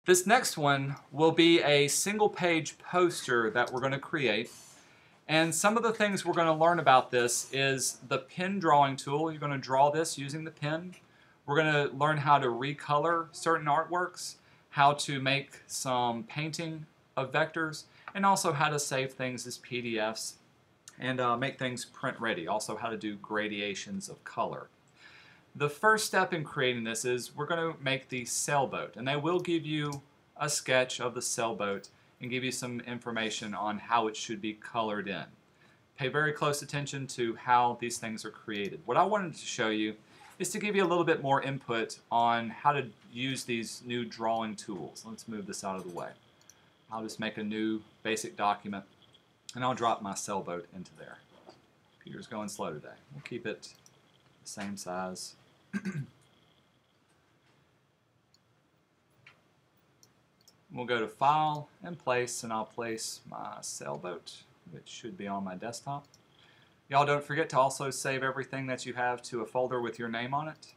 This next one will be a single page poster that we're going to create. And some of the things we're going to learn about this is the pen drawing tool. You're going to draw this using the pen. We're going to learn how to recolor certain artworks, how to make some painting of vectors, and also how to save things as PDFs and make things print ready. Also how to do gradations of color. The first step in creating this is we're going to make the sailboat, and they will give you a sketch of the sailboat and give you some information on how it should be colored in. Pay very close attention to how these things are created. What I wanted to show you is to give you a little bit more input on how to use these new drawing tools. Let's move this out of the way. I'll just make a new basic document and I'll drop my sailboat into there. Computer's going slow today. We'll keep it the same size. We'll go to File and Place, and I'll place my sailboat, which should be on my desktop. Y'all don't forget to also save everything that you have to a folder with your name on it.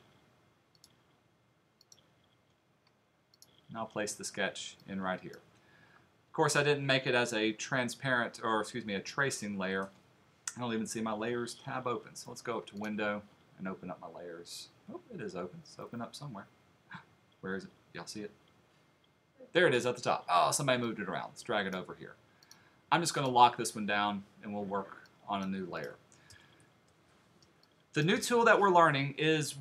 And I'll place the sketch in right here. Of course, I didn't make it as a transparent, or excuse me, a tracing layer. I don't even see my Layers tab open. So let's go up to Window and open up my layers. Oh, it is open. It's open up somewhere. Where is it? Y'all see it? There it is at the top. Oh, somebody moved it around. Let's drag it over here. I'm just going to lock this one down and we'll work on a new layer. The new tool that we're learning is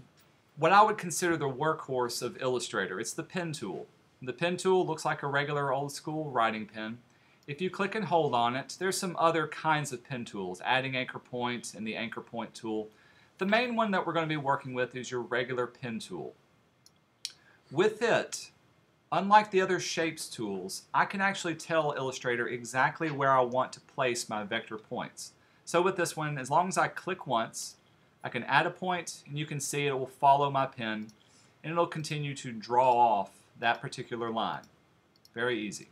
what I would consider the workhorse of Illustrator. It's the pen tool. The pen tool looks like a regular old school writing pen. If you click and hold on it, there's some other kinds of pen tools, adding anchor point and the anchor point tool. The main one that we're going to be working with is your regular pen tool. With it, unlike the other shapes tools, I can actually tell Illustrator exactly where I want to place my vector points. So with this one, as long as I click once, I can add a point and you can see it will follow my pen and it'll continue to draw off that particular line. Very easy.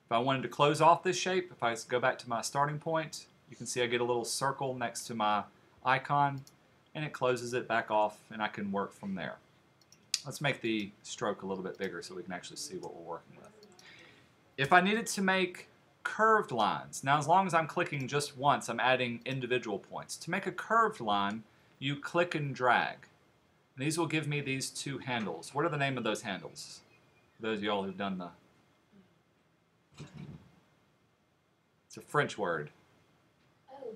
If I wanted to close off this shape, if I go back to my starting point, you can see I get a little circle next to my icon and it closes it back off and I can work from there. Let's make the stroke a little bit bigger so we can actually see what we're working with. If I needed to make curved lines, now as long as I'm clicking just once, I'm adding individual points. To make a curved line, you click and drag. And these will give me these two handles. What are the name of those handles? For those of y'all who've done the... It's a French word. Oh,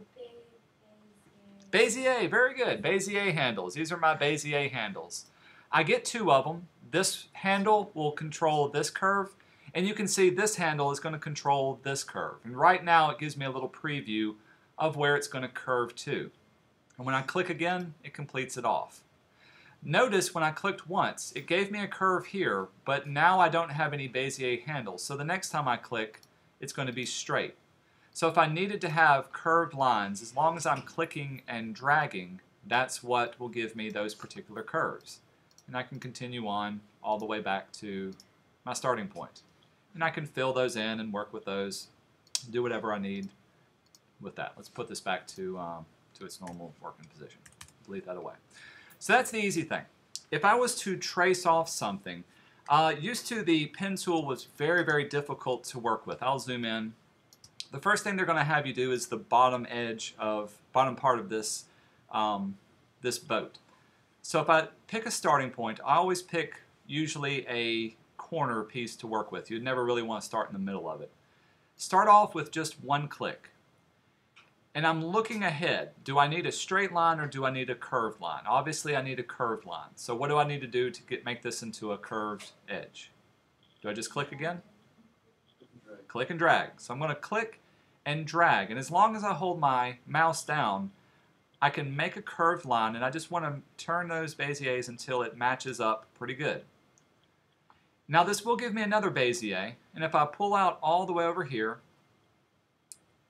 Bezier, very good. Bezier handles. These are my Bezier handles. I get two of them. This handle will control this curve, and you can see this handle is going to control this curve. And right now it gives me a little preview of where it's going to curve to. And when I click again, it completes it off. Notice when I clicked once, it gave me a curve here, but now I don't have any Bezier handles. So the next time I click, it's going to be straight. So if I needed to have curved lines, as long as I'm clicking and dragging, that's what will give me those particular curves. And I can continue on all the way back to my starting point. And I can fill those in and work with those, do whatever I need with that. Let's put this back to its normal working position. Delete that away. So that's the easy thing. If I was to trace off something, used to the pen tool was very, very difficult to work with. I'll zoom in. The first thing they're going to have you do is the bottom part of this, this boat. So if I pick a starting point, I always pick usually a corner piece to work with. You'd never really want to start in the middle of it. Start off with just one click. And I'm looking ahead. Do I need a straight line or do I need a curved line? Obviously I need a curved line. So what do I need to do to make this into a curved edge? Do I just click again? Click and drag. So I'm going to click and drag. And as long as I hold my mouse down, I can make a curved line, and I just want to turn those Beziers until it matches up pretty good. Now this will give me another Bezier, and if I pull out all the way over here,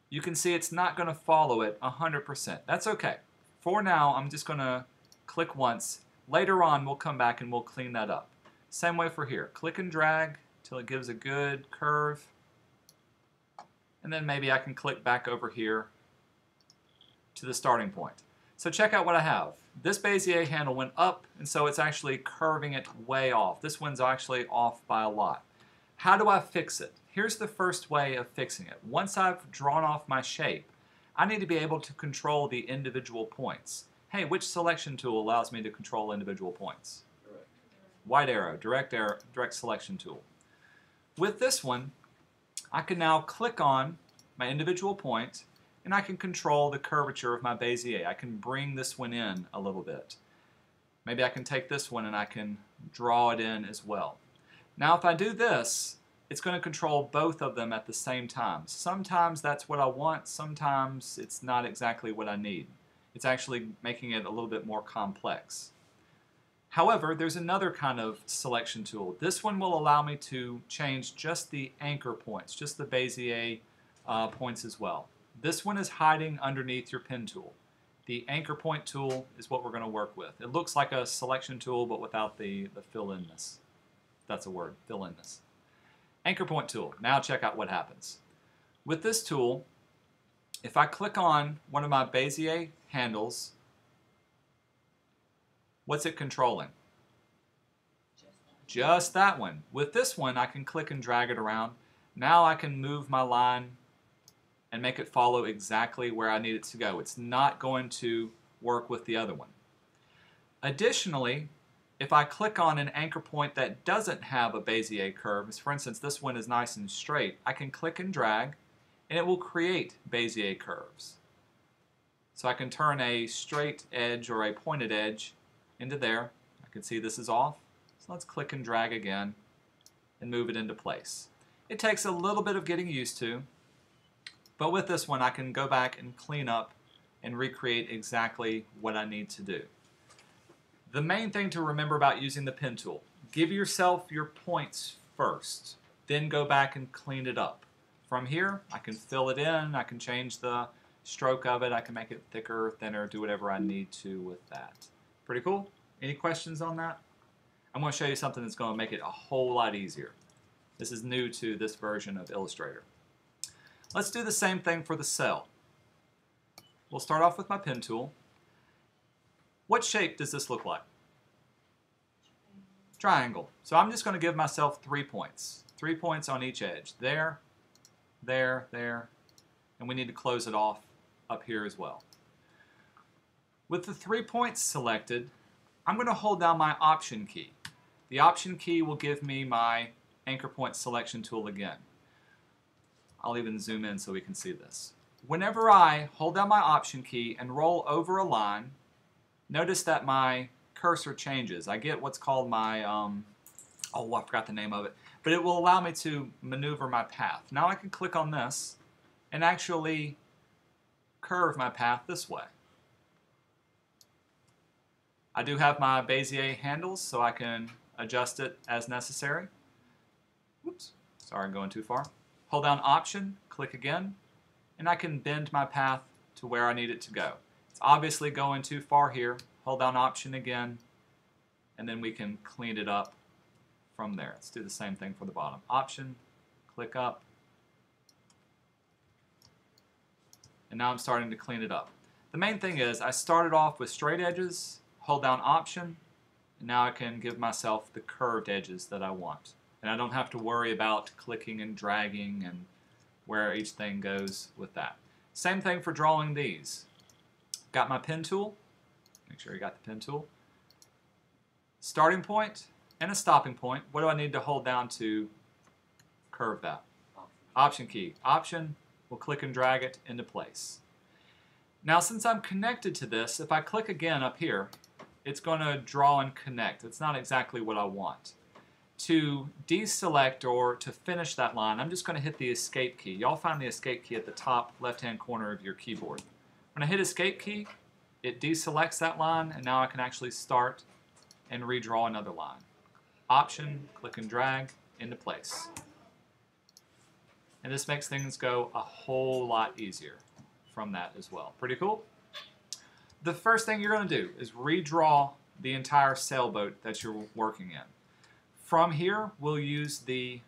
you can see it's not going to follow it 100%. That's okay. For now, I'm just going to click once. Later on, we'll come back and we'll clean that up. Same way for here. Click and drag till it gives a good curve, and then maybe I can click back over here to the starting point. So check out what I have. this Bezier handle went up, and so it's actually curving it way off. This one's actually off by a lot. How do I fix it? Here's the first way of fixing it. Once I've drawn off my shape, I need to be able to control the individual points. Hey, which selection tool allows me to control individual points? White arrow, direct selection tool. With this one, I can now click on my individual point, and I can control the curvature of my Bezier. I can bring this one in a little bit. Maybe I can take this one and I can draw it in as well. Now if I do this, it's going to control both of them at the same time. Sometimes that's what I want, sometimes it's not exactly what I need. It's actually making it a little bit more complex. However, there's another kind of selection tool. This one will allow me to change just the anchor points, just the Bezier points as well. This one is hiding underneath your pen tool. The anchor point tool is what we're going to work with. It looks like a selection tool, but without the fill-in-ness. That's a word, fill-in-ness. Anchor point tool. Now check out what happens. With this tool, if I click on one of my Bezier handles, what's it controlling? Just that one. With this one, I can click and drag it around. Now I can move my line and make it follow exactly where I need it to go. It's not going to work with the other one. Additionally, if I click on an anchor point that doesn't have a Bezier curve, for instance, this one is nice and straight, I can click and drag, and it will create Bezier curves. So I can turn a straight edge or a pointed edge into there. I can see this is off. So let's click and drag again and move it into place. It takes a little bit of getting used to, but with this one I can go back and clean up and recreate exactly what I need to do. The main thing to remember about using the pen tool, give yourself your points first, then go back and clean it up. From here, I can fill it in, I can change the stroke of it, I can make it thicker, thinner, do whatever I need to with that. Pretty cool? Any questions on that? I'm going to show you something that's going to make it a whole lot easier. This is new to this version of Illustrator. Let's do the same thing for the cell. We'll start off with my pen tool. What shape does this look like? Triangle. So I'm just going to give myself 3 points. 3 points on each edge. There, there, there, and we need to close it off up here as well. With the 3 points selected, I'm going to hold down my Option key. The Option key will give me my anchor point selection tool again. I'll even zoom in so we can see this. Whenever I hold down my Option key and roll over a line, notice that my cursor changes. I get what's called my, oh, I forgot the name of it, but it will allow me to maneuver my path. Now I can click on this and actually curve my path this way. I do have my Bezier handles, so I can adjust it as necessary. Whoops, sorry, I'm going too far. Hold down Option, click again, and I can bend my path to where I need it to go. It's obviously going too far here. Hold down Option again, and then we can clean it up from there. Let's do the same thing for the bottom. Option, click up, and now I'm starting to clean it up. The main thing is I started off with straight edges, hold down Option, and now I can give myself the curved edges that I want. And I don't have to worry about clicking and dragging and where each thing goes with that. Same thing for drawing these. Got my pen tool. Make sure you got the pen tool. Starting point and a stopping point. What do I need to hold down to curve that? Option key. Option, we'll click and drag it into place. Now since I'm connected to this, if I click again up here, it's going to draw and connect. It's not exactly what I want. To deselect or to finish that line, I'm just going to hit the Escape key. Y'all find the Escape key at the top left-hand corner of your keyboard. When I hit Escape key, it deselects that line, and now I can actually start and redraw another line. Option, click and drag into place. And this makes things go a whole lot easier from that as well. Pretty cool? The first thing you're going to do is redraw the entire sailboat that you're working in. From here, we'll use the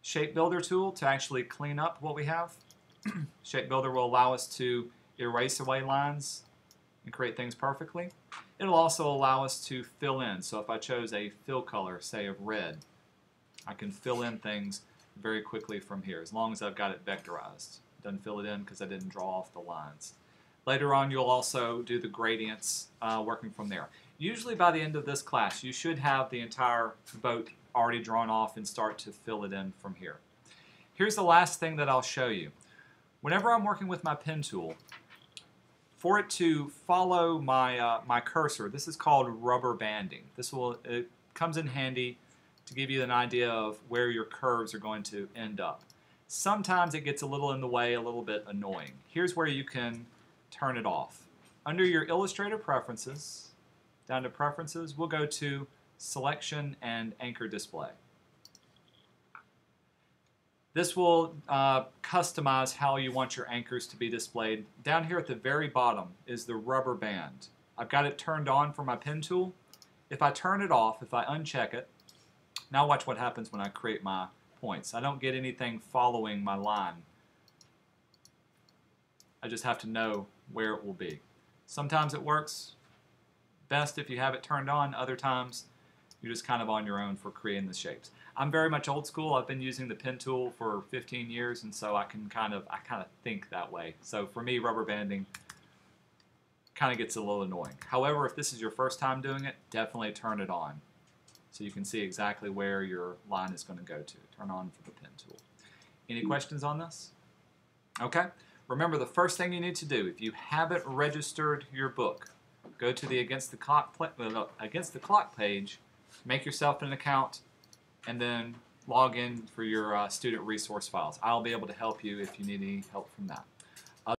Shape Builder tool to actually clean up what we have. Shape Builder will allow us to erase away lines and create things perfectly. It'll also allow us to fill in. So if I chose a fill color, say of red, I can fill in things very quickly from here, as long as I've got it vectorized. Doesn't fill it in because I didn't draw off the lines. Later on, you'll also do the gradients working from there. Usually by the end of this class, you should have the entire boat already drawn off and start to fill it in from here. Here's the last thing that I'll show you. Whenever I'm working with my pen tool, for it to follow my cursor, this is called rubber banding. It comes in handy to give you an idea of where your curves are going to end up. Sometimes it gets a little in the way, a little bit annoying. Here's where you can turn it off. Under your Illustrator preferences, down to preferences, we'll go to selection and anchor display. This will customize how you want your anchors to be displayed. Down here at the very bottom is the rubber band. I've got it turned on for my pen tool. If I turn it off, if I uncheck it, now watch what happens when I create my points. I don't get anything following my line. I just have to know where it will be. Sometimes it works best if you have it turned on. Other times you're just kind of on your own for creating the shapes. I'm very much old school. I've been using the pen tool for 15 years, and so I kind of think that way. So for me, rubber banding kind of gets a little annoying. However, if this is your first time doing it, definitely turn it on so you can see exactly where your line is going to go to. Turn on for the pen tool. Any questions on this? Okay. Remember, the first thing you need to do, if you haven't registered your book, go to the Against the Clock page, make yourself an account, and then log in for your student resource files. I'll be able to help you if you need any help from that.